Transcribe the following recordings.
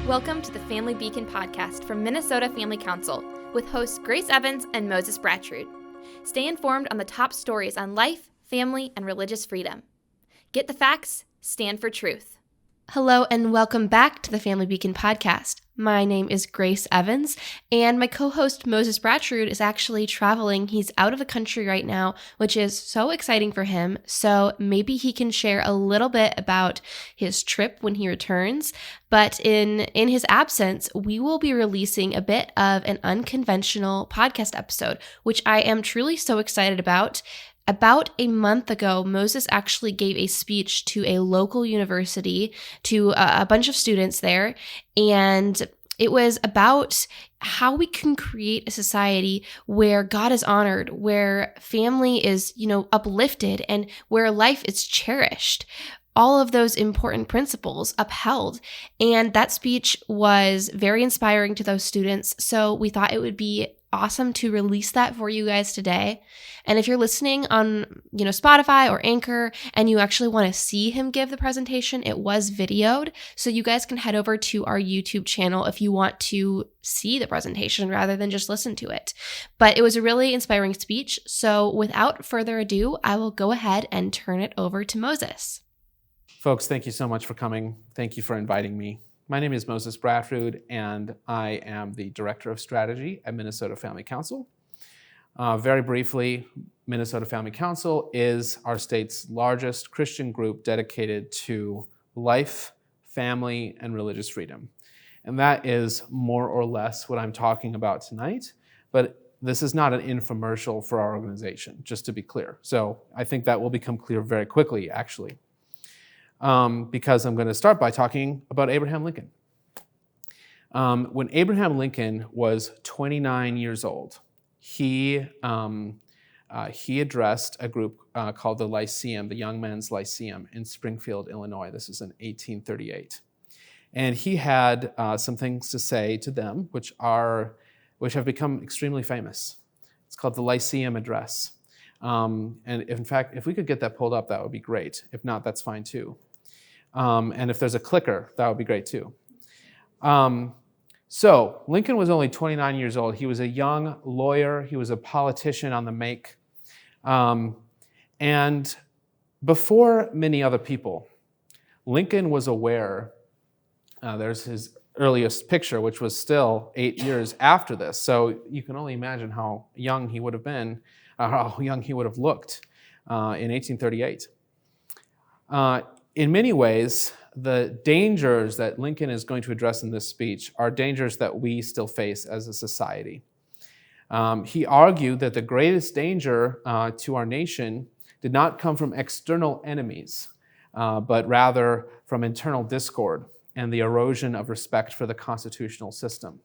Welcome to the Family Beacon podcast from Minnesota Family Council with hosts Grace Evans and Moses Bratrud. Stay informed on the top stories on life, family, and religious freedom. Get the facts, stand for truth. Hello and welcome back to the Family Beacon podcast. My name is Grace Evans, and my co-host Moses Bratrud is actually traveling. He's out of the country right now, which is so exciting for him. So maybe he can share a little bit about his trip when he returns. But in his absence, we will be releasing a bit of an unconventional podcast episode, which I am truly so excited about. About a month ago, Moses actually gave a speech to a local university, to a bunch of students there, and it was about how we can create a society where God is honored, where family is, uplifted, and where life is cherished. All of those important principles upheld. And that speech was very inspiring to those students. So we thought it would be awesome to release that for you guys today. And if you're listening on, Spotify or Anchor, and you actually want to see him give the presentation, it was videoed. So you guys can head over to our YouTube channel if you want to see the presentation rather than just listen to it. But it was a really inspiring speech. So without further ado, I will go ahead and turn it over to Moses. Folks, thank you so much for coming. Thank you for inviting me. My name is Moses Bratrud, and I am the Director of Strategy at Minnesota Family Council. Very briefly, Minnesota Family Council is our state's largest Christian group dedicated to life, family, and religious freedom. And that is more or less what I'm talking about tonight, but this is not an infomercial for our organization, just to be clear. So I think that will become clear very quickly, actually. Because I'm going to start by talking about Abraham Lincoln. When Abraham Lincoln was 29 years old, he addressed a group called the Lyceum, the Young Men's Lyceum in Springfield, Illinois. This is in 1838. And he had some things to say to them, which have become extremely famous. It's called the Lyceum Address. And in fact, if we could get that pulled up, that would be great. If not, that's fine too. And if there's a clicker, that would be great too. So Lincoln was only 29 years old. He was a young lawyer. He was a politician on the make. And before many other people, Lincoln was aware, there's his earliest picture, which was still 8 years after this. So you can only imagine how young he would have been, how young he would have looked in 1838. In many ways, the dangers that Lincoln is going to address in this speech are dangers that we still face as a society. He argued that the greatest danger to our nation did not come from external enemies, but rather from internal discord and the erosion of respect for the constitutional system.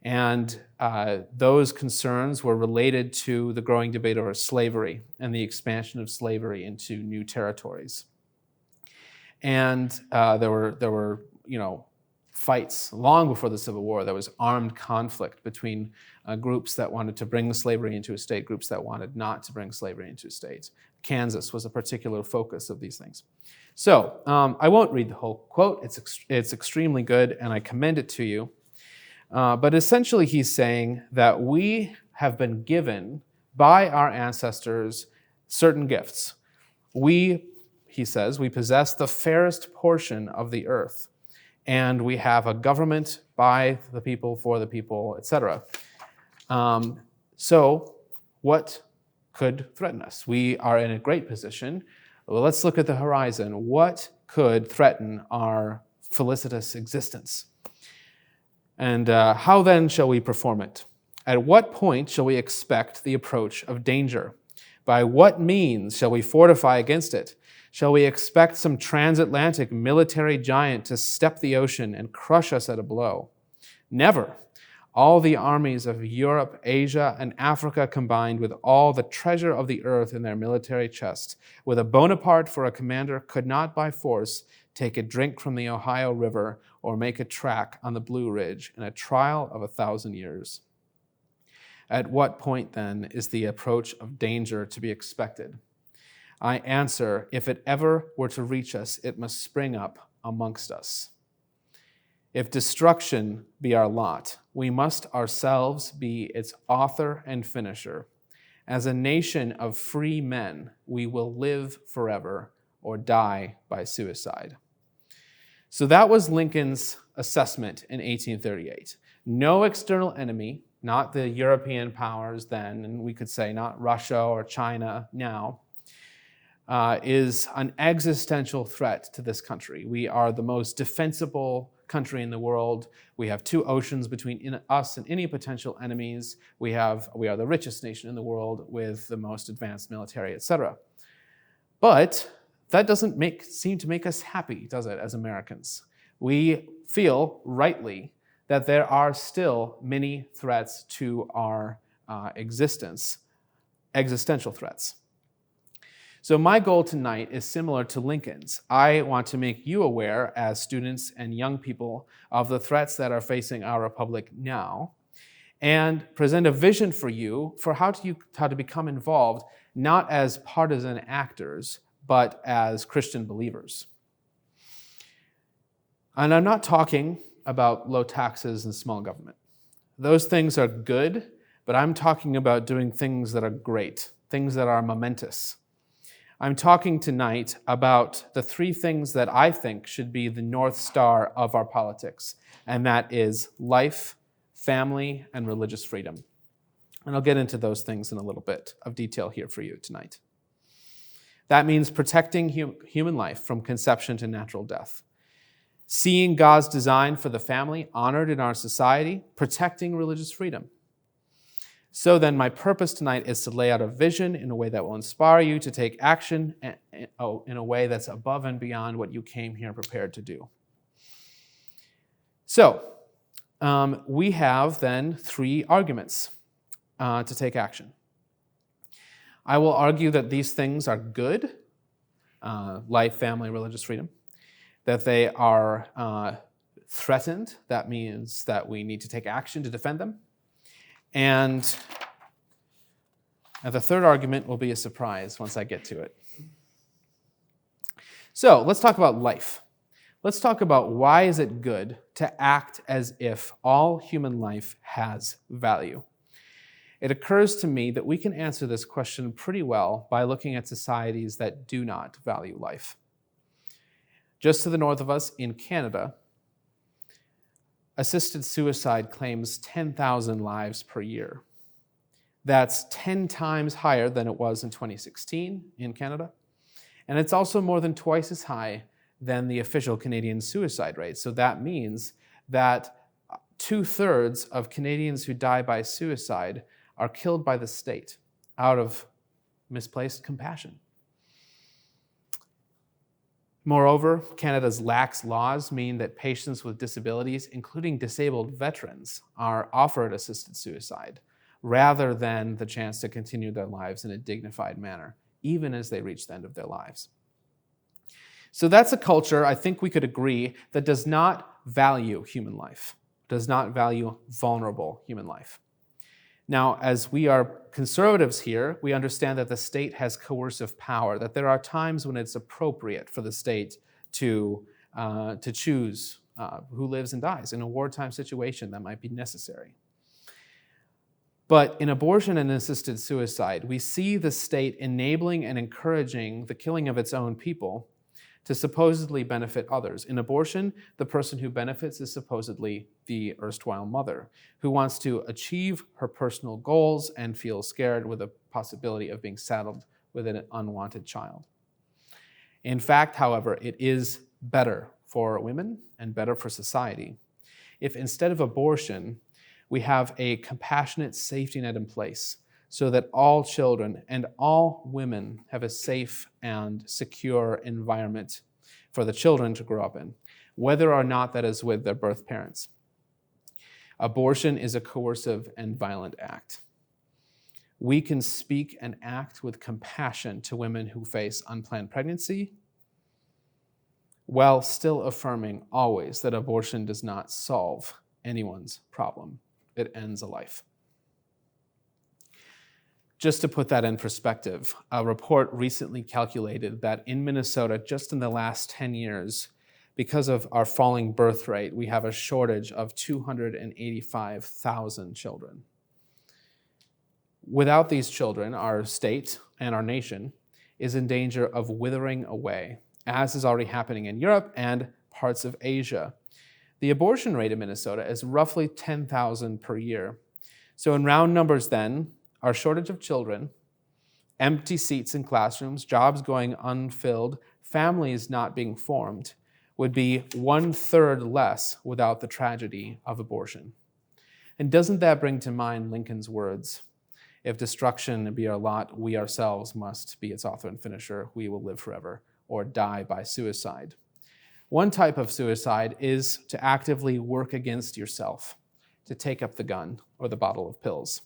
And those concerns were related to the growing debate over slavery and the expansion of slavery into new territories. And there were fights long before the Civil War. There was armed conflict between groups that wanted to bring slavery into a state, groups that wanted not to bring slavery into a state. Kansas was a particular focus of these things. So I won't read the whole quote. It's extremely good, and I commend it to you. But essentially, he's saying that we have been given by our ancestors certain gifts. He says, we possess the fairest portion of the earth, and we have a government by the people, for the people, etc. So what could threaten us? We are in a great position. Well, let's look at the horizon. What could threaten our felicitous existence? And how then shall we perform it? At what point shall we expect the approach of danger? By what means shall we fortify against it? Shall we expect some transatlantic military giant to step the ocean and crush us at a blow? Never. All the armies of Europe, Asia, and Africa combined with all the treasure of the earth in their military chest, with a Bonaparte for a commander, could not by force take a drink from the Ohio River or make a track on the Blue Ridge in a trial of 1,000 years. At what point, then, is the approach of danger to be expected? I answer, if it ever were to reach us, it must spring up amongst us. If destruction be our lot, we must ourselves be its author and finisher. As a nation of free men, we will live forever or die by suicide. So that was Lincoln's assessment in 1838. No external enemy, not the European powers then, and we could say not Russia or China now, is an existential threat to this country. We are the most defensible country in the world. We have two oceans between us and any potential enemies. We are the richest nation in the world with the most advanced military, etc. But that doesn't seem to make us happy, does it, as Americans? We feel, rightly, that there are still many threats to our existence, existential threats. So my goal tonight is similar to Lincoln's. I want to make you aware, as students and young people, of the threats that are facing our republic now, and present a vision for you for how to become involved, not as partisan actors, but as Christian believers. And I'm not talking about low taxes and small government. Those things are good, but I'm talking about doing things that are great, things that are momentous. I'm talking tonight about the three things that I think should be the Northstar of our politics, and that is life, family, and religious freedom. And I'll get into those things in a little bit of detail here for you tonight. That means protecting human life from conception to natural death, seeing God's design for the family honored in our society, protecting religious freedom. So then my purpose tonight is to lay out a vision in a way that will inspire you to take action in a way that's above and beyond what you came here prepared to do. So we have then three arguments to take action. I will argue that these things are good, life, family, religious freedom, that they are threatened. That means that we need to take action to defend them. And the third argument will be a surprise once I get to it. So let's talk about life. Let's talk about why is it good to act as if all human life has value. It occurs to me that we can answer this question pretty well by looking at societies that do not value life. Just to the north of us, in Canada, assisted suicide claims 10,000 lives per year. That's 10 times higher than it was in 2016 in Canada. And it's also more than twice as high than the official Canadian suicide rate. So that means that 2/3 of Canadians who die by suicide are killed by the state out of misplaced compassion. Moreover, Canada's lax laws mean that patients with disabilities, including disabled veterans, are offered assisted suicide rather than the chance to continue their lives in a dignified manner, even as they reach the end of their lives. So that's a culture, I think we could agree, that does not value human life, does not value vulnerable human life. Now, as we are conservatives here, we understand that the state has coercive power, that there are times when it's appropriate for the state to choose who lives and dies. In a wartime situation, that might be necessary. But in abortion and assisted suicide, we see the state enabling and encouraging the killing of its own people to supposedly benefit others. In abortion, the person who benefits is supposedly the erstwhile mother, who wants to achieve her personal goals and feels scared with the possibility of being saddled with an unwanted child. In fact, however, it is better for women and better for society if instead of abortion, we have a compassionate safety net in place so that all children and all women have a safe and secure environment for the children to grow up in, whether or not that is with their birth parents. Abortion is a coercive and violent act. We can speak and act with compassion to women who face unplanned pregnancy, while still affirming always that abortion does not solve anyone's problem. It ends a life. Just to put that in perspective, a report recently calculated that in Minnesota, just in the last 10 years, because of our falling birth rate, we have a shortage of 285,000 children. Without these children, our state and our nation is in danger of withering away, as is already happening in Europe and parts of Asia. The abortion rate in Minnesota is roughly 10,000 per year. So in round numbers then, our shortage of children, empty seats in classrooms, jobs going unfilled, families not being formed, would be 1/3 less without the tragedy of abortion. And doesn't that bring to mind Lincoln's words? If destruction be our lot, we ourselves must be its author and finisher. We will live forever or die by suicide. One type of suicide is to actively work against yourself, to take up the gun or the bottle of pills.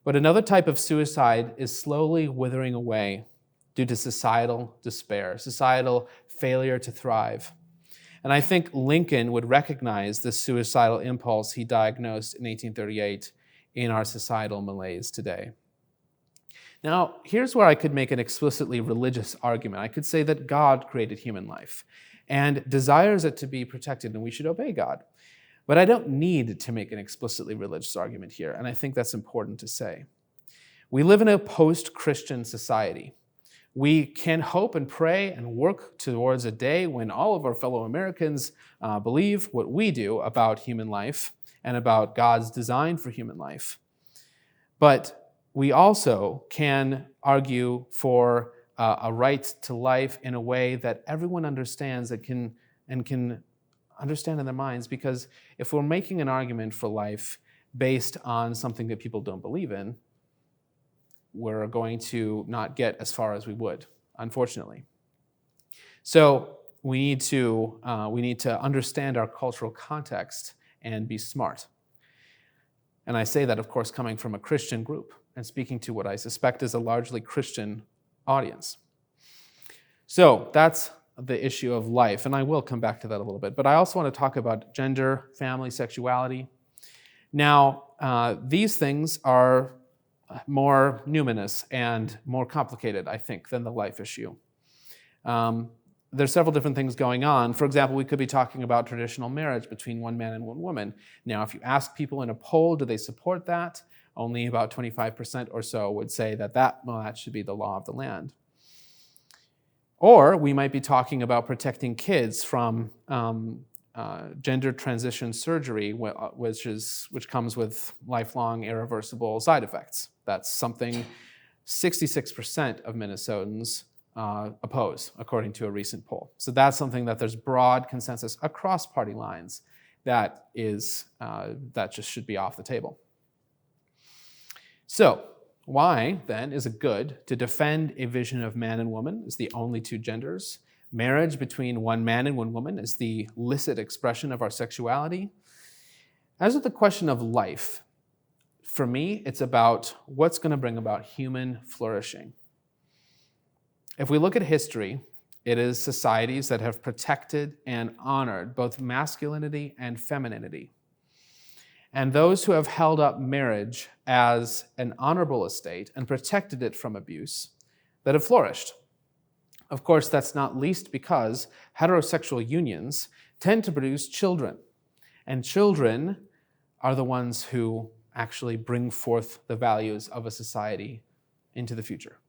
But another type of suicide is slowly withering away due to societal despair, societal failure to thrive. And I think Lincoln would recognize this suicidal impulse he diagnosed in 1838 in our societal malaise today. Now, here's where I could make an explicitly religious argument. I could say that God created human life and desires it to be protected, and we should obey God. But I don't need to make an explicitly religious argument here, and I think that's important to say. We live in a post-Christian society. We can hope and pray and work towards a day when all of our fellow Americans believe what we do about human life and about God's design for human life. But we also can argue for a right to life in a way that everyone understands that can understand in their minds, because if we're making an argument for life based on something that people don't believe in, we're going to not get as far as we would, unfortunately. So we need to understand our cultural context and be smart. And I say that, of course, coming from a Christian group and speaking to what I suspect is a largely Christian audience. So that's the issue of life, and I will come back to that a little bit. But I also want to talk about gender, family, sexuality. Now, these things are more numinous and more complicated, I think, than the life issue. There's several different things going on. For example, we could be talking about traditional marriage between one man and one woman. Now, if you ask people in a poll, do they support that? Only about 25% or so would say that should be the law of the land. Or we might be talking about protecting kids from gender transition surgery, which comes with lifelong irreversible side effects. That's something 66% of Minnesotans oppose, according to a recent poll. So that's something that there's broad consensus across party lines that just should be off the table. So why, then, is it good to defend a vision of man and woman as the only two genders? Marriage between one man and one woman is the licit expression of our sexuality. As with the question of life, for me, it's about what's going to bring about human flourishing. If we look at history, it is societies that have protected and honored both masculinity and femininity. And those who have held up marriage as an honorable estate and protected it from abuse that have flourished. Of course, that's not least because heterosexual unions tend to produce children, and children are the ones who actually bring forth the values of a society into the future.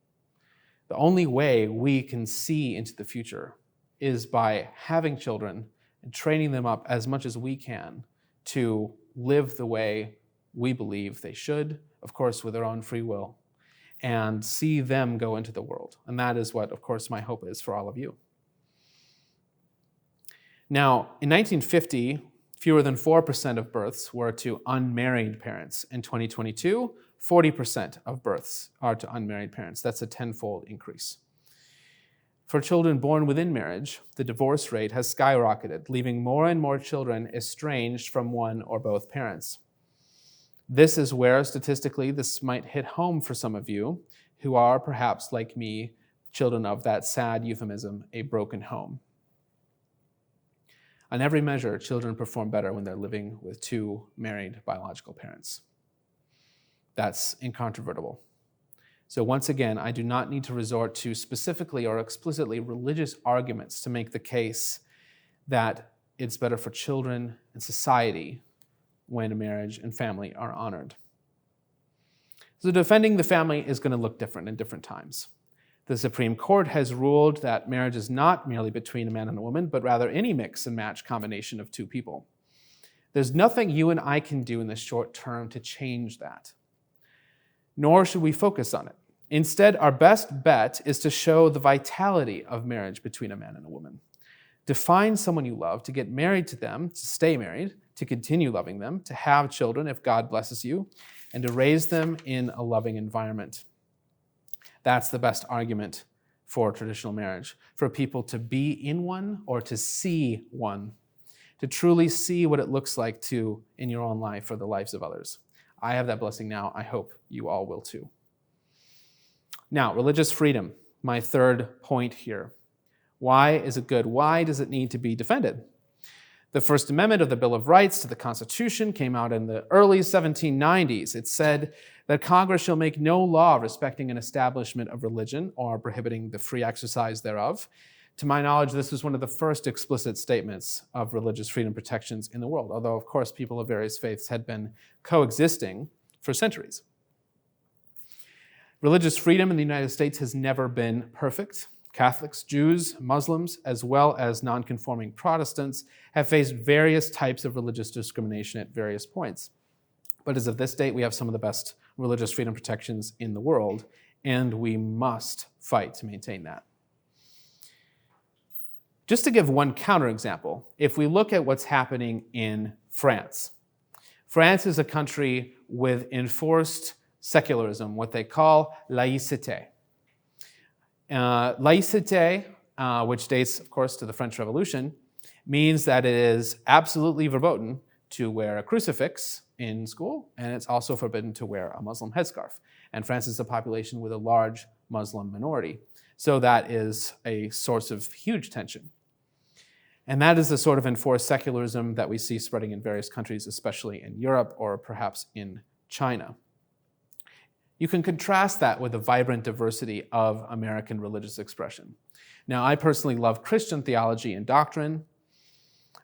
The only way we can see into the future is by having children and training them up as much as we can to live the way we believe they should, of course, with their own free will, and see them go into the world. And that is what, of course, my hope is for all of you. Now, in 1950, fewer than 4% of births were to unmarried parents. In 2022, 40% of births are to unmarried parents. That's a tenfold increase. For children born within marriage, the divorce rate has skyrocketed, leaving more and more children estranged from one or both parents. This is where, statistically, this might hit home for some of you who are, perhaps like me, children of that sad euphemism, a broken home. On every measure, children perform better when they're living with two married biological parents. That's incontrovertible. So once again, I do not need to resort to specifically or explicitly religious arguments to make the case that it's better for children and society when marriage and family are honored. So defending the family is going to look different in different times. The Supreme Court has ruled that marriage is not merely between a man and a woman, but rather any mix and match combination of two people. There's nothing you and I can do in the short term to change that, nor should we focus on it. Instead, our best bet is to show the vitality of marriage between a man and a woman. To find someone you love, to get married to them, to stay married, to continue loving them, to have children if God blesses you, and to raise them in a loving environment. That's the best argument for traditional marriage, for people to be in one or to see one, to truly see what it looks like to in your own life or the lives of others. I have that blessing now. I hope you all will too. Now, religious freedom, my third point here. Why is it good? Why does it need to be defended? The First Amendment of the Bill of Rights to the Constitution came out in the early 1790s. It said that Congress shall make no law respecting an establishment of religion or prohibiting the free exercise thereof. To my knowledge, this was one of the first explicit statements of religious freedom protections in the world, although, of course, people of various faiths had been coexisting for centuries. Religious freedom in the United States has never been perfect. Catholics, Jews, Muslims, as well as nonconforming Protestants have faced various types of religious discrimination at various points. But as of this date, we have some of the best religious freedom protections in the world, and we must fight to maintain that. Just to give one counterexample, if we look at what's happening in France, France is a country with enforced secularism, what they call laïcité. Laïcité, which dates, of course, to the French Revolution, means that it is absolutely verboten to wear a crucifix in school, and it's also forbidden to wear a Muslim headscarf. And France is a population with a large Muslim minority. So that is a source of huge tension. And that is the sort of enforced secularism that we see spreading in various countries, especially in Europe or perhaps in China. You can contrast that with the vibrant diversity of American religious expression. Now, I personally love Christian theology and doctrine.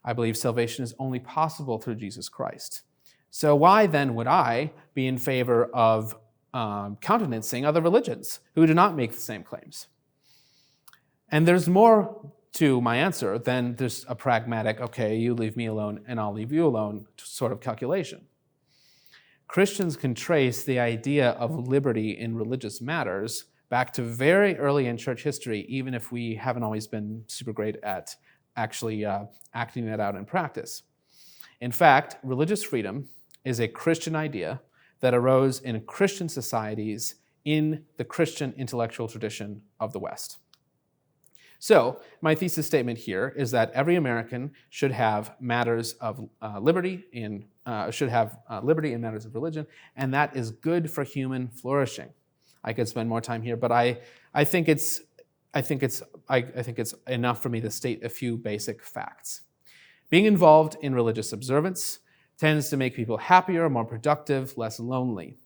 I believe salvation is only possible through Jesus Christ. So why then would I be in favor of countenancing other religions who do not make the same claims? And there's more to my answer than just a pragmatic, okay, you leave me alone and I'll leave you alone sort of calculation. Christians can trace the idea of liberty in religious matters back to very early in church history, even if we haven't always been super great at actually acting that out in practice. In fact, religious freedom is a Christian idea that arose in Christian societies in the Christian intellectual tradition of the West. So, my thesis statement here is that every American should have matters of liberty in liberty in matters of religion, and that is good for human flourishing. I could spend more time here, but I think it's enough for me to state a few basic facts. Being involved in religious observance tends to make people happier, more productive, less lonely.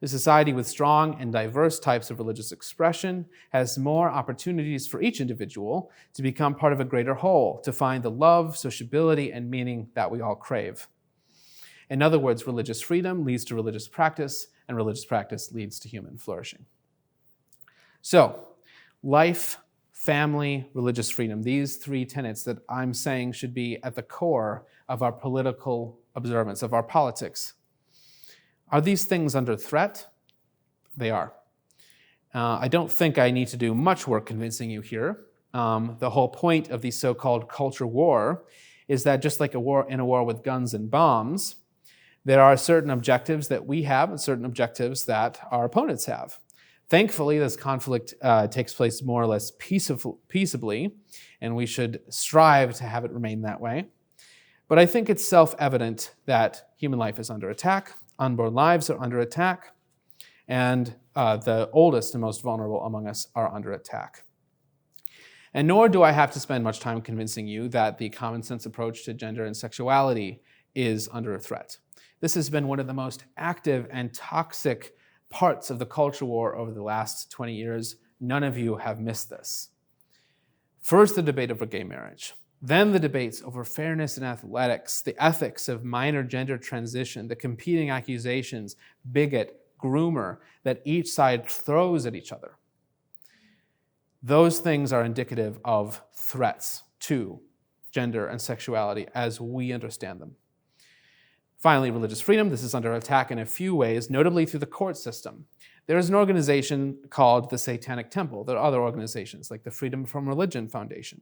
A society with strong and diverse types of religious expression has more opportunities for each individual to become part of a greater whole, to find the love, sociability, and meaning that we all crave. In other words, religious freedom leads to religious practice, and religious practice leads to human flourishing. So, life, family, religious freedom, these three tenets that I'm saying should be at the core of our political observance, of our politics. Are these things under threat? They are. I don't think I need to do much work convincing you here. The whole point of the so-called culture war is that just like a war with guns and bombs, there are certain objectives that we have and certain objectives that our opponents have. Thankfully, this conflict takes place more or less peaceably, and we should strive to have it remain that way. But I think it's self-evident that human life is under attack, unborn lives are under attack, and the oldest and most vulnerable among us are under attack. And nor do I have to spend much time convincing you that the common sense approach to gender and sexuality is under a threat. This has been one of the most active and toxic parts of the culture war over the last 20 years. None of you have missed this. First, the debate over gay marriage. Then the debates over fairness in athletics, the ethics of minor gender transition, the competing accusations, bigot, groomer, that each side throws at each other. Those things are indicative of threats to gender and sexuality as we understand them. Finally, religious freedom. This is under attack in a few ways, notably through the court system. There is an organization called the Satanic Temple. There are other organizations like the Freedom from Religion Foundation.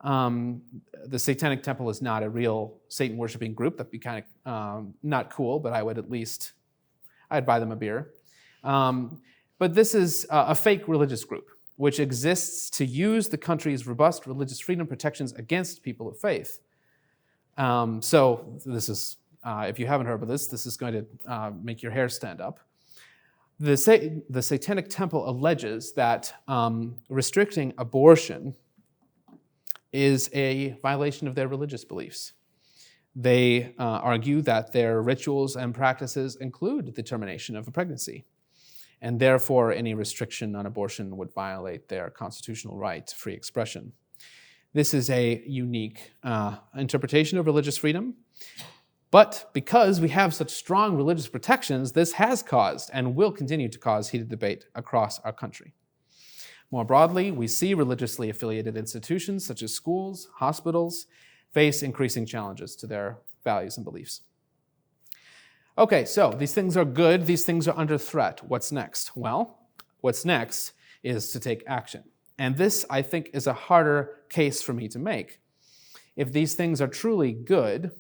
The Satanic Temple is not a real Satan-worshiping group. That'd be kind of not cool, but I'd buy them a beer. But this is a fake religious group, which exists to use the country's robust religious freedom protections against people of faith. So this is, if you haven't heard about this is going to make your hair stand up. The Satanic Temple alleges that restricting abortion is a violation of their religious beliefs. They argue that their rituals and practices include the termination of a pregnancy, and therefore any restriction on abortion would violate their constitutional right to free expression. This is a unique interpretation of religious freedom, but because we have such strong religious protections, this has caused and will continue to cause heated debate across our country. More broadly, we see religiously affiliated institutions such as schools, hospitals, face increasing challenges to their values and beliefs. Okay, so these things are good, these things are under threat. What's next? Well, what's next is to take action. And this, I think, is a harder case for me to make. If these things are truly good,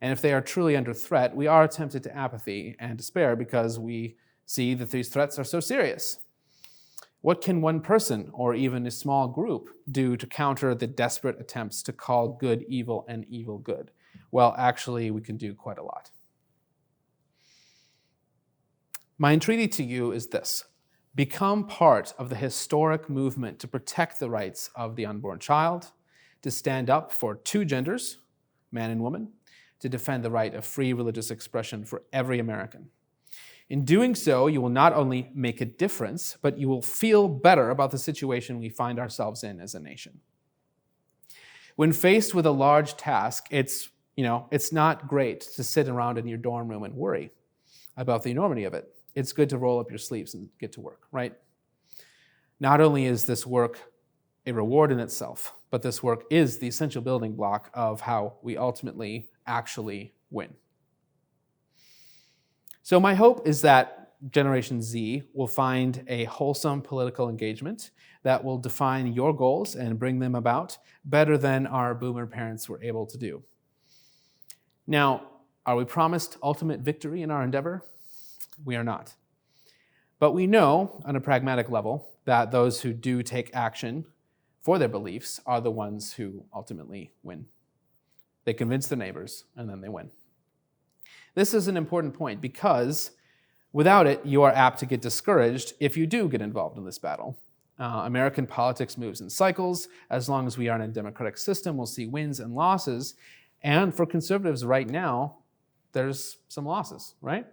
and if they are truly under threat, we are tempted to apathy and despair because we see that these threats are so serious. What can one person, or even a small group, do to counter the desperate attempts to call good evil and evil good? Well, actually, we can do quite a lot. My entreaty to you is this: become part of the historic movement to protect the rights of the unborn child, to stand up for two genders, man and woman, to defend the right of free religious expression for every American. In doing so, you will not only make a difference, but you will feel better about the situation we find ourselves in as a nation. When faced with a large task, it's not great to sit around in your dorm room and worry about the enormity of it. It's good to roll up your sleeves and get to work, right? Not only is this work a reward in itself, but this work is the essential building block of how we ultimately actually win. So my hope is that Generation Z will find a wholesome political engagement that will define your goals and bring them about better than our boomer parents were able to do. Now, are we promised ultimate victory in our endeavor? We are not. But we know, on a pragmatic level, that those who do take action for their beliefs are the ones who ultimately win. They convince their neighbors, and then they win. This is an important point because without it, you are apt to get discouraged if you do get involved in this battle. American politics moves in cycles. As long as we are in a democratic system, we'll see wins and losses. And for conservatives right now, there's some losses, right?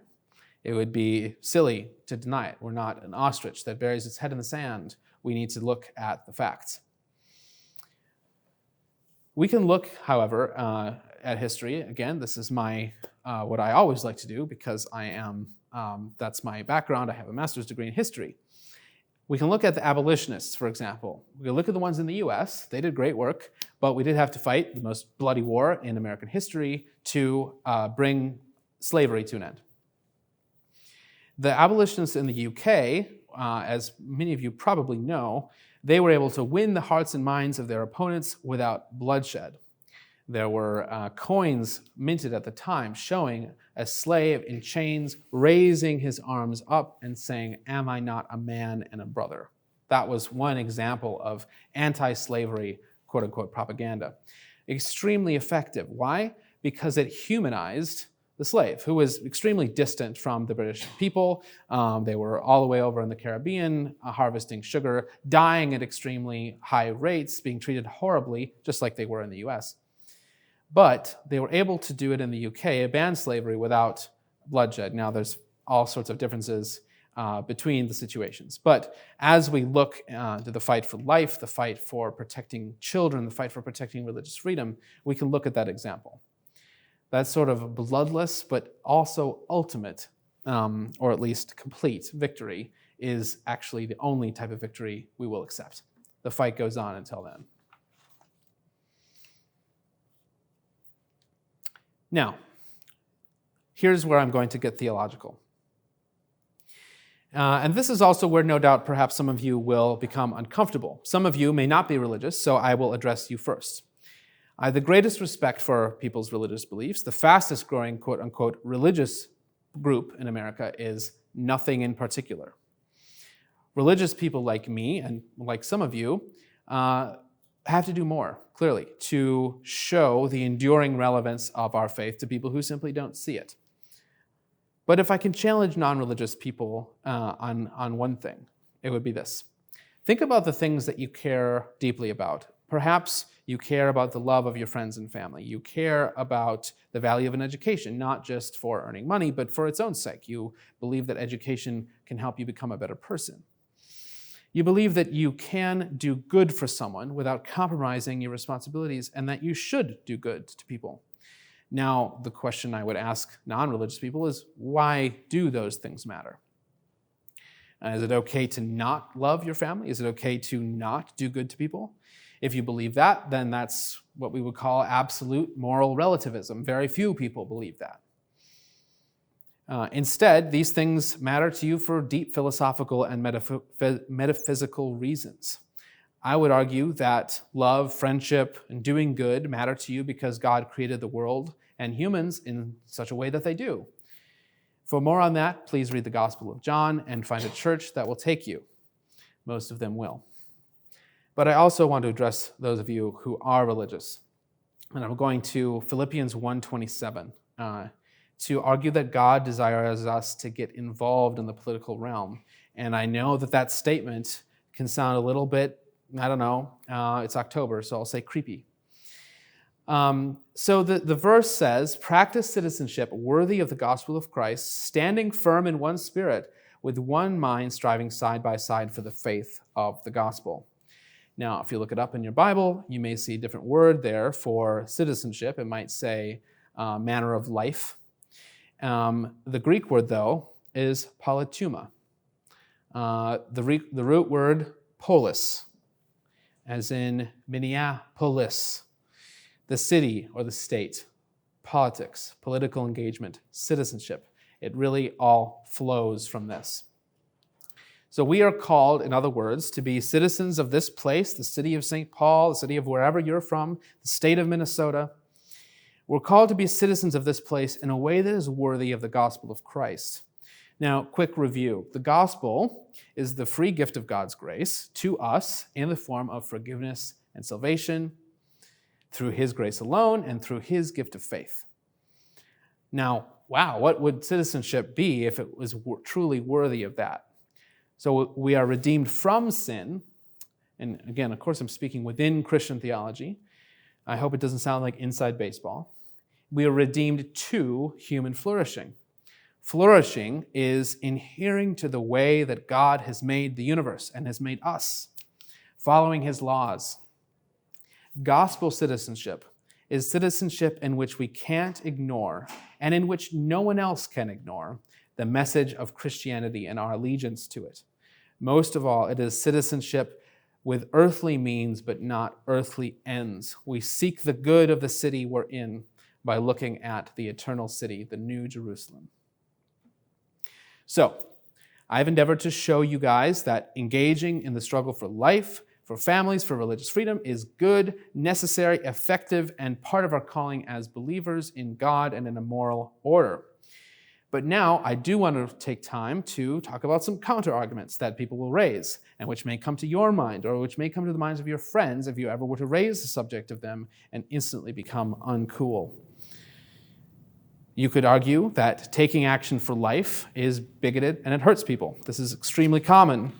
It would be silly to deny it. We're not an ostrich that buries its head in the sand. We need to look at the facts. We can look, however, at history. Again, this is my what I always like to do because that's my background. I have a master's degree in history. We can look at the abolitionists, for example. We can look at the ones in the US. They did great work, but we did have to fight the most bloody war in American history to bring slavery to an end. The abolitionists in the UK, as many of you probably know, they were able to win the hearts and minds of their opponents without bloodshed. There were coins minted at the time showing a slave in chains raising his arms up and saying, "Am I not a man and a brother?" That was one example of anti-slavery, quote-unquote, propaganda. Extremely effective. Why? Because it humanized the slave, who was extremely distant from the British people. They were all the way over in the Caribbean, harvesting sugar, dying at extremely high rates, being treated horribly, just like they were in the US. But they were able to do it in the UK, ban slavery without bloodshed. Now, there's all sorts of differences between the situations. But as we look to the fight for life, the fight for protecting children, the fight for protecting religious freedom, we can look at that example. That sort of bloodless but also ultimate, or at least complete victory is actually the only type of victory we will accept. The fight goes on until then. Now, here's where I'm going to get theological. And this is also where no doubt perhaps some of you will become uncomfortable. Some of you may not be religious, so I will address you first. I have the greatest respect for people's religious beliefs. The fastest growing quote-unquote religious group in America is nothing in particular. Religious people like me, and like some of you, have to do more, clearly, to show the enduring relevance of our faith to people who simply don't see it. But if I can challenge non-religious people on one thing, it would be this. Think about the things that you care deeply about. Perhaps you care about the love of your friends and family. You care about the value of an education, not just for earning money, but for its own sake. You believe that education can help you become a better person. You believe that you can do good for someone without compromising your responsibilities, and that you should do good to people. Now, the question I would ask non-religious people is, why do those things matter? Is it okay to not love your family? Is it okay to not do good to people? If you believe that, then that's what we would call absolute moral relativism. Very few people believe that. Instead, these things matter to you for deep philosophical and metaphysical reasons. I would argue that love, friendship, and doing good matter to you because God created the world and humans in such a way that they do. For more on that, please read the Gospel of John and find a church that will take you. Most of them will. But I also want to address those of you who are religious. And I'm going to Philippians 1:27 to argue that God desires us to get involved in the political realm. And I know that that statement can sound a little bit, I don't know, it's October, so I'll say creepy. So the verse says, practice citizenship worthy of the gospel of Christ, standing firm in one spirit, with one mind striving side by side for the faith of the gospel. Now, if you look it up in your Bible, you may see a different word there for citizenship. It might say manner of life. The Greek word, though, is politeuma. The root word polis, as in Minneapolis, the city or the state, politics, political engagement, citizenship. It really all flows from this. So we are called, in other words, to be citizens of this place, the city of St. Paul, the city of wherever you're from, the state of Minnesota. We're called to be citizens of this place in a way that is worthy of the gospel of Christ. Now, quick review. The gospel is the free gift of God's grace to us in the form of forgiveness and salvation through his grace alone and through his gift of faith. Now, wow, what would citizenship be if it was truly worthy of that? So we are redeemed from sin. And again, of course, I'm speaking within Christian theology. I hope it doesn't sound like inside baseball. We are redeemed to human flourishing. Flourishing is adhering to the way that God has made the universe and has made us, following his laws. Gospel citizenship is citizenship in which we can't ignore, and in which no one else can ignore, the message of Christianity and our allegiance to it. Most of all, it is citizenship with earthly means but not earthly ends. We seek the good of the city we're in by looking at the eternal city, the New Jerusalem. So, I've endeavored to show you guys that engaging in the struggle for life, for families, for religious freedom is good, necessary, effective, and part of our calling as believers in God and in a moral order. But now I do want to take time to talk about some counter-arguments that people will raise, and which may come to your mind, or which may come to the minds of your friends if you ever were to raise the subject of them and instantly become uncool. You could argue that taking action for life is bigoted and it hurts people. This is extremely common.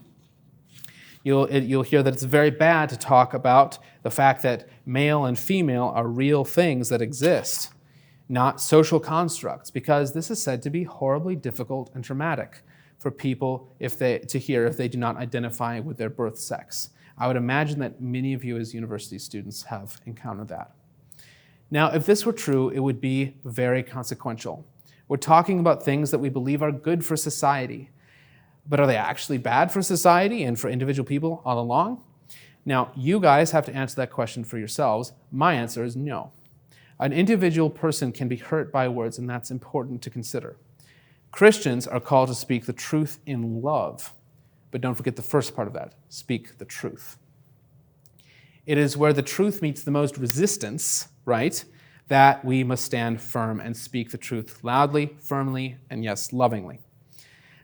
You'll hear that it's very bad to talk about the fact that male and female are real things that exist, not social constructs, because this is said to be horribly difficult and traumatic. for people to hear if they do not identify with their birth sex. I would imagine that many of you as university students have encountered that. Now, if this were true, it would be very consequential. We're talking about things that we believe are good for society, but are they actually bad for society and for individual people all along? Now, you guys have to answer that question for yourselves. My answer is no. An individual person can be hurt by words, and that's important to consider. Christians are called to speak the truth in love, but don't forget the first part of that, speak the truth. It is where the truth meets the most resistance, right, that we must stand firm and speak the truth loudly, firmly, and yes, lovingly.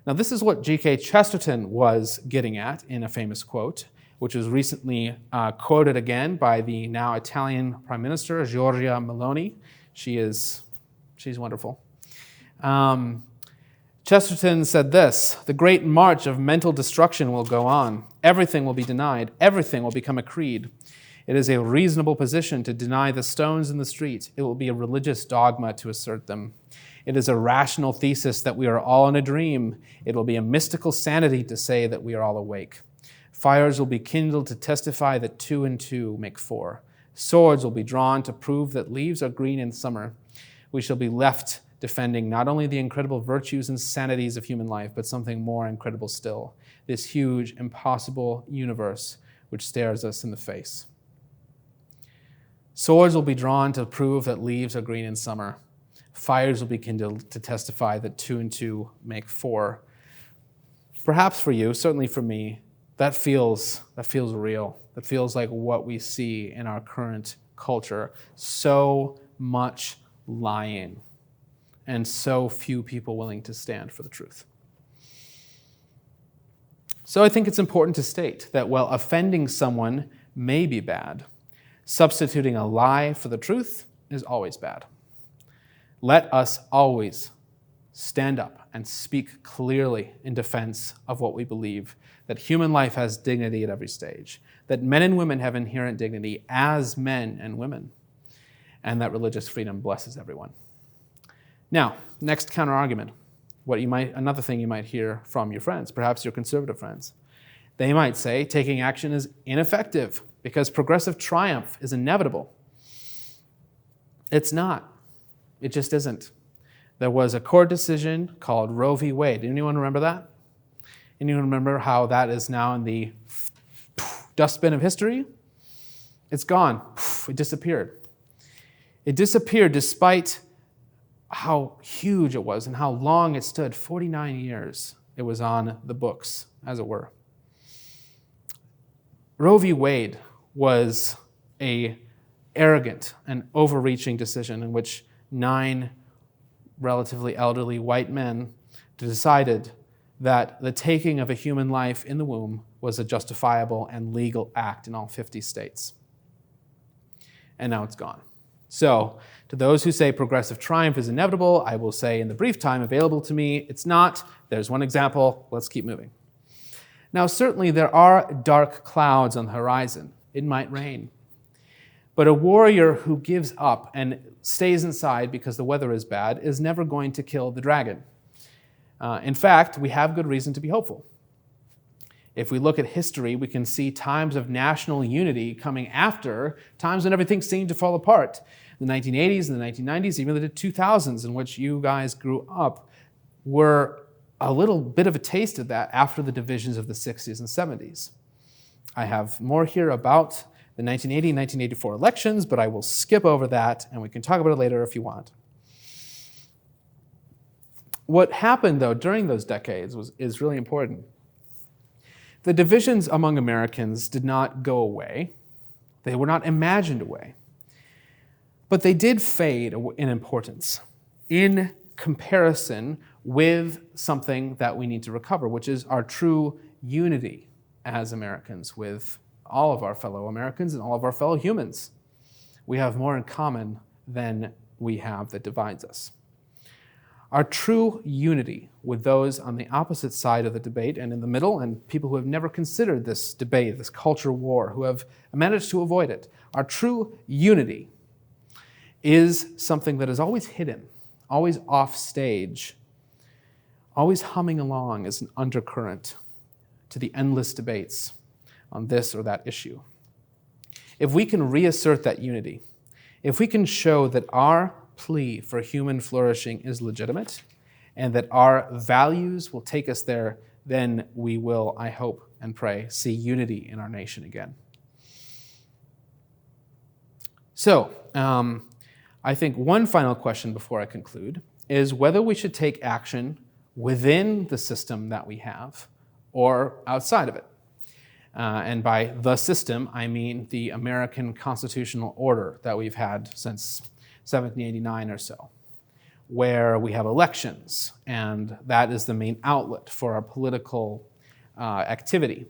Now, this is what G.K. Chesterton was getting at in a famous quote, which was recently quoted again by the now Italian Prime Minister, Giorgia Meloni. She's wonderful. Chesterton said this: "The great march of mental destruction will go on. Everything will be denied. Everything will become a creed. It is a reasonable position to deny the stones in the street. It will be a religious dogma to assert them. It is a rational thesis that we are all in a dream. It will be a mystical sanity to say that we are all awake. Fires will be kindled to testify that 2 and 2 make 4. Swords will be drawn to prove that leaves are green in summer. We shall be left defending not only the incredible virtues and sanities of human life, but something more incredible still, this huge, impossible universe which stares us in the face. Swords will be drawn to prove that leaves are green in summer. Fires will be kindled to testify that 2 and 2 make 4. Perhaps for you, certainly for me, that feels real. That feels like what we see in our current culture. So much lying, and so few people willing to stand for the truth. So I think it's important to state that while offending someone may be bad, substituting a lie for the truth is always bad. Let us always stand up and speak clearly in defense of what we believe, that human life has dignity at every stage, that men and women have inherent dignity as men and women, and that religious freedom blesses everyone. Now, next counterargument. Another thing you might hear from your friends, perhaps your conservative friends. They might say taking action is ineffective because progressive triumph is inevitable. It's not. It just isn't. There was a court decision called Roe v. Wade. Anyone remember that? Anyone remember how that is now in the dustbin of history? It's gone. It disappeared. It disappeared despite how huge it was and how long it stood. 49 years it was on the books, as it were. Roe v. Wade was an arrogant and overreaching decision in which 9 relatively elderly white men decided that the taking of a human life in the womb was a justifiable and legal act in all 50 states. And now it's gone. So, to those who say progressive triumph is inevitable, I will say in the brief time available to me, it's not. There's one example. Let's keep moving. Now, certainly there are dark clouds on the horizon. It might rain. But a warrior who gives up and stays inside because the weather is bad is never going to kill the dragon. In fact, we have good reason to be hopeful. If we look at history, we can see times of national unity coming after times when everything seemed to fall apart. The 1980s and the 1990s, even the 2000s, in which you guys grew up, were a little bit of a taste of that after the divisions of the 60s and 70s. I have more here about the 1980 and 1984 elections, but I will skip over that, and we can talk about it later if you want. What happened, though, during those decades is really important. The divisions among Americans did not go away. They were not imagined away. But they did fade in importance in comparison with something that we need to recover, which is our true unity as Americans with all of our fellow Americans and all of our fellow humans. We have more in common than we have that divides us. Our true unity with those on the opposite side of the debate and in the middle, and people who have never considered this debate, this culture war, who have managed to avoid it. Our true unity is something that is always hidden, always off stage, always humming along as an undercurrent to the endless debates on this or that issue. If we can reassert that unity, if we can show that our plea for human flourishing is legitimate and that our values will take us there, then we will, I hope and pray, see unity in our nation again. So, I think one final question before I conclude is whether we should take action within the system that we have or outside of it. And by the system, I mean the American constitutional order that we've had since 1789 or so, where we have elections, and that is the main outlet for our political activity.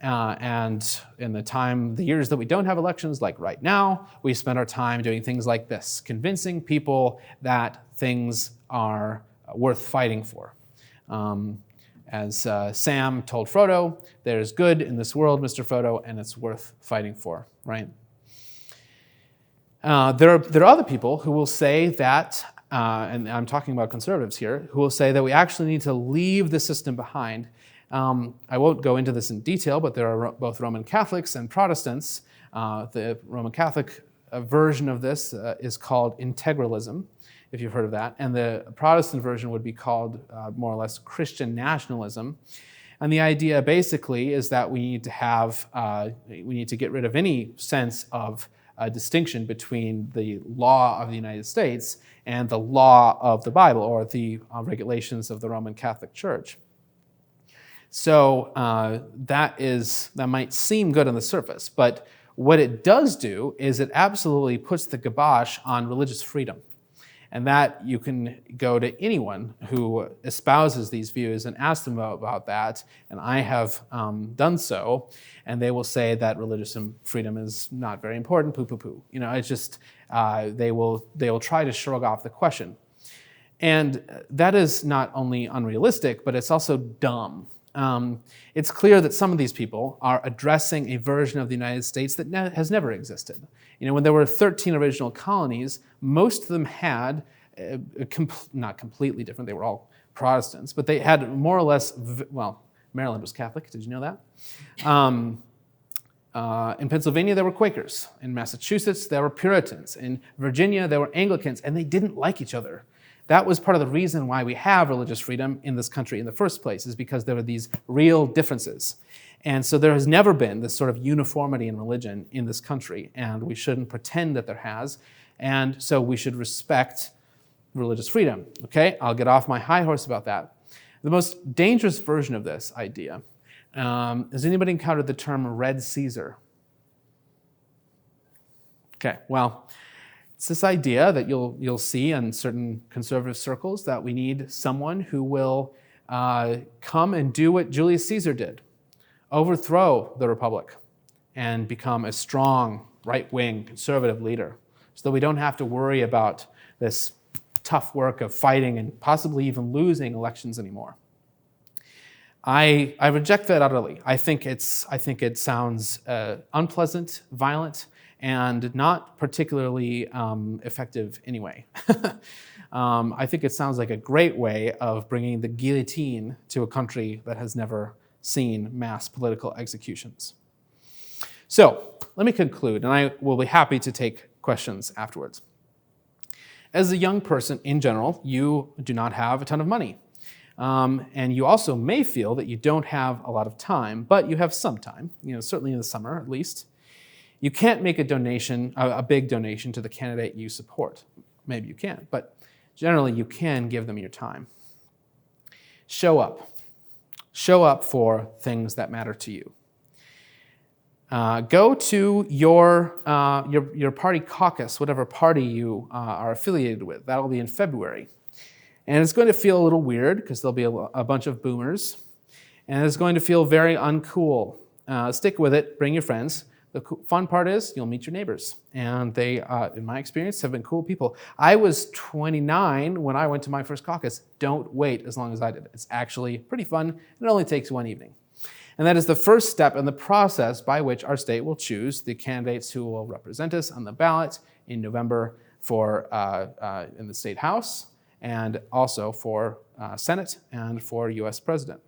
And in the years that we don't have elections, like right now, we spend our time doing things like this, convincing people that things are worth fighting for. As Sam told Frodo, there's good in this world, Mr. Frodo, and it's worth fighting for, right? There are other people who will say that, and I'm talking about conservatives here, who will say that we actually need to leave the system behind. I won't go into this in detail, but there are both Roman Catholics and Protestants. The Roman Catholic version of this is called integralism, if you've heard of that, and the Protestant version would be called more or less Christian nationalism. And the idea basically is that we need to get rid of any sense of a distinction between the law of the United States and the law of the Bible, or the regulations of the Roman Catholic Church. So that might seem good on the surface, but what it does do is it absolutely puts the kibosh on religious freedom. And that you can go to anyone who espouses these views and ask them about that, and I have done so, and they will say that religious freedom is not very important, poo. You know, it's just, they will try to shrug off the question. And that is not only unrealistic, but it's also dumb. It's clear that some of these people are addressing a version of the United States that has never existed. You know, when there were 13 original colonies, most of them had, not completely different, they were all Protestants, but they had more or less, Maryland was Catholic, did you know that? In Pennsylvania, there were Quakers. In Massachusetts, there were Puritans. In Virginia, there were Anglicans, and they didn't like each other. That was part of the reason why we have religious freedom in this country in the first place, is because there were these real differences. And so there has never been this sort of uniformity in religion in this country, and we shouldn't pretend that there has. And so we should respect religious freedom. Okay, I'll get off my high horse about that. The most dangerous version of this idea, has anybody encountered the term Red Caesar? Okay, well, it's this idea that you'll see in certain conservative circles that we need someone who will come and do what Julius Caesar did, overthrow the Republic and become a strong right-wing conservative leader, so that we don't have to worry about this tough work of fighting and possibly even losing elections anymore. I reject that utterly. I think it sounds unpleasant, violent, and not particularly effective anyway. I think it sounds like a great way of bringing the guillotine to a country that has never seen mass political executions. So let me conclude, and I will be happy to take questions afterwards. As a young person in general, you do not have a ton of money. And you also may feel that you don't have a lot of time, but you have some time, certainly in the summer at least. You can't make a donation, a big donation to the candidate you support. Maybe you can, but generally you can give them your time. Show up. Show up for things that matter to you. Go to your party caucus, whatever party you are affiliated with. That'll be in February. And it's going to feel a little weird because there'll be a bunch of boomers. And it's going to feel very uncool. Stick with it. Bring your friends. The fun part is you'll meet your neighbors. And they, in my experience, have been cool people. I was 29 when I went to my first caucus. Don't wait as long as I did. It's actually pretty fun. And it only takes one evening. And that is the first step in the process by which our state will choose the candidates who will represent us on the ballot in November in the state house and also for Senate and for U.S. President.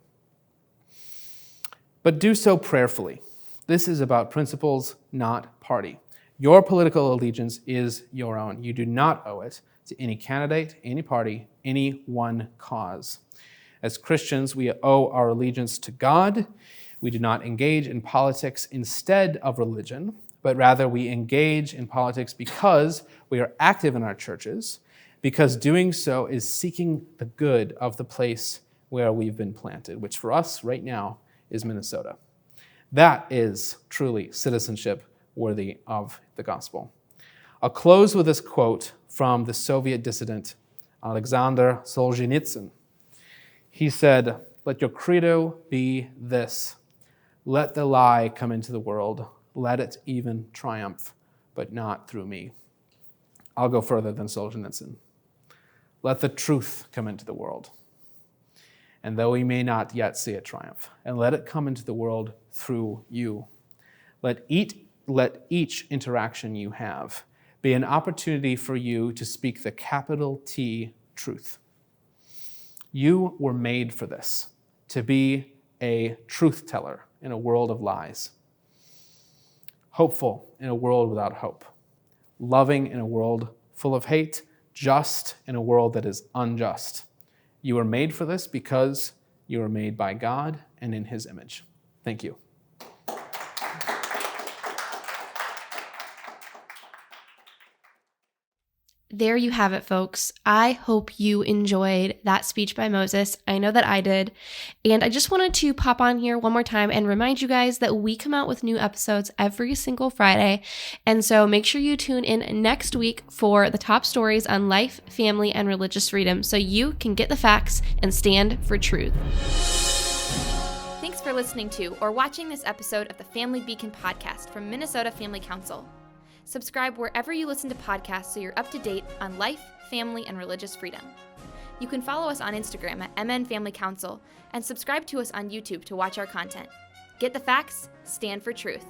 But do so prayerfully. This is about principles, not party. Your political allegiance is your own. You do not owe it to any candidate, any party, any one cause. As Christians, we owe our allegiance to God. We do not engage in politics instead of religion, but rather we engage in politics because we are active in our churches, because doing so is seeking the good of the place where we've been planted, which for us right now is Minnesota. That is truly citizenship worthy of the gospel. I'll close with this quote from the Soviet dissident Alexander Solzhenitsyn. He said, "Let your credo be this: let the lie come into the world, let it even triumph, but not through me." I'll go further than Solzhenitsyn. Let the truth come into the world, and though we may not yet see it triumph, and let it come into the world through you. Let each interaction you have be an opportunity for you to speak the capital T truth. You were made for this, to be a truth teller in a world of lies, hopeful in a world without hope, loving in a world full of hate, just in a world that is unjust. You were made for this because you were made by God and in His image. Thank you. There you have it, folks. I hope you enjoyed that speech by Moses. I know that I did. And I just wanted to pop on here one more time and remind you guys that we come out with new episodes every single Friday. And so make sure you tune in next week for the top stories on life, family, and religious freedom so you can get the facts and stand for truth. Thanks for listening to or watching this episode of the Family Beacon podcast from Minnesota Family Council. Subscribe wherever you listen to podcasts so you're up to date on life, family, and religious freedom. You can follow us on Instagram at MN Family Council and subscribe to us on YouTube to watch our content. Get the facts, stand for truth.